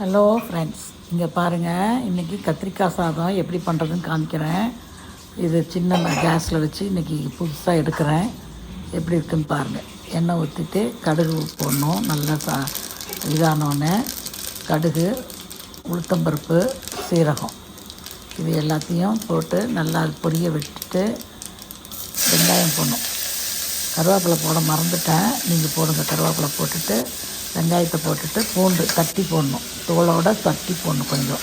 Hello friends, இங்கே பாருங்கள். இன்றைக்கி கத்திரிக்காய் சாதம் எப்படி பண்ணுறதுன்னு காமிக்கிறேன். இது சின்ன கேஸில் வச்சு இன்றைக்கி புதுசாக எடுக்கிறேன். எப்படி இருக்குன்னு பாருங்கள். எண்ணெய் ஊற்றிட்டு கடுகு போடணும். நல்லா இதானோடனே கடுகு, உளுத்தம்பருப்பு, சீரகம் இது எல்லாத்தையும் போட்டு நல்லா பொரிய விட்டுட்டு வெங்காயம் போடணும். கருவேப்பிலை போட மறந்துட்டேன், நீங்கள் போடுங்க. கருவேப்பிலை போட்டுட்டு வெங்காயத்தை போட்டுட்டு பூண்டு தட்டி போடணும், தோலோடு தட்டி போடணும் கொஞ்சம்.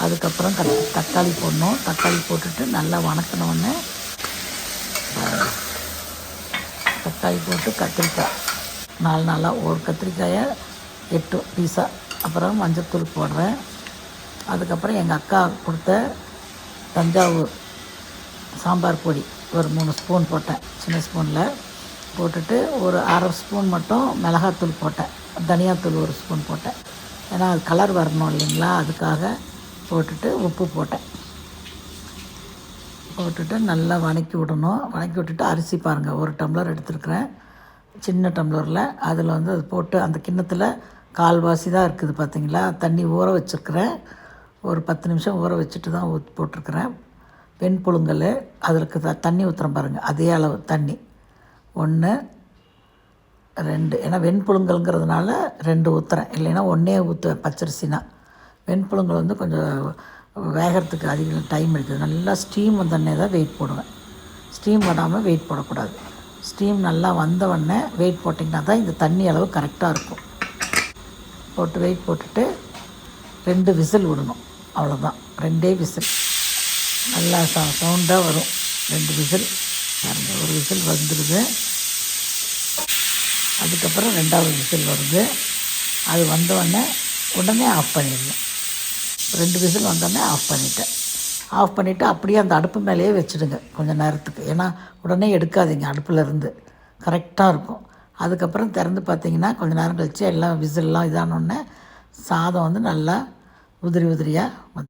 அதுக்கப்புறம் தக்காளி போடணும். தக்காளி போட்டுட்டு நல்லா வணக்கினோடனே தக்காளி போட்டு கத்திரிக்காய் நாலாக ஒரு கத்திரிக்காயை 8 பீஸாக. அப்புறம் மஞ்சள்தூள் போடுறேன். அதுக்கப்புறம் எங்கள் அக்கா கொடுத்த தஞ்சாவூர் சாம்பார் பொடி ஒரு 3 ஸ்பூன் போட்டேன். சின்ன ஸ்பூனில் போட்டுட்டு ஒரு அரை ஸ்பூன் மட்டும் மிளகாத்தூள் போட்டேன். தனியாத்தூள் 1 ஸ்பூன் போட்டேன். ஏன்னா அது கலர் வரணும் இல்லைங்களா, அதுக்காக போட்டுட்டு உப்பு போட்டுட்டு நல்லா வதக்கி விடணும். வதக்கி விட்டுட்டு அரிசி பாருங்கள், 1 டம்ளர் எடுத்துருக்குறேன் சின்ன டம்ளரில். அதில் அது போட்டு அந்த கிண்ணத்தில் கால்வாசி தான் இருக்குது பார்த்திங்களா. தண்ணி ஊற வச்சுருக்கிறேன். ஒரு 10 நிமிஷம் ஊற வச்சுட்டு தான் போட்டிருக்கிறேன். வெண்புழுங்கல் அதுக்கு தண்ணி ஊற்றுறேன் பாருங்கள், அதே அளவு தண்ணி 1 2. ஏன்னா வெண்புழுங்கல்ங்கிறதுனால 2 ஊற்றுறேன், இல்லைன்னா 1 ஊற்றுவேன் பச்சரிசினா. வெண்புழுங்கல் கொஞ்சம் வேகிறதுக்கு அதிக டைம் எடுக்குது. நல்லா ஸ்டீம் வந்தோடனே தான் வெயிட் போடுவேன். ஸ்டீம் வராமல் வெயிட் போடக்கூடாது. ஸ்டீம் நல்லா வந்தவுடனே வெயிட் போட்டிங்கன்னா தான் இந்த தண்ணி அளவு கரெக்டாக இருக்கும். போட்டு வெயிட் போட்டுட்டு 2 விசில் விடணும். அவ்வளோதான், 2 விசில். நல்லா சவுண்டாக வரும். 2 விசில் பாருங்கள். ஒரு விசில் வந்துடுது. அதுக்கப்புறம் 2வது விசில் வருது. அது உடனே ஆஃப் பண்ணிடணும். 2 விசில் வந்தோடனே ஆஃப் பண்ணிவிட்டு அப்படியே அந்த அடுப்பு மேலேயே வச்சுடுங்க கொஞ்சம் நேரத்துக்கு. ஏன்னா உடனே எடுக்காதீங்க அடுப்பில் கரெக்டாக இருக்கும். அதுக்கப்புறம் திறந்து பார்த்தீங்கன்னா கொஞ்சம் நேரம் கழித்து எல்லாம் விசில்லாம் இதானோடனே சாதம் நல்லா உதிரியாக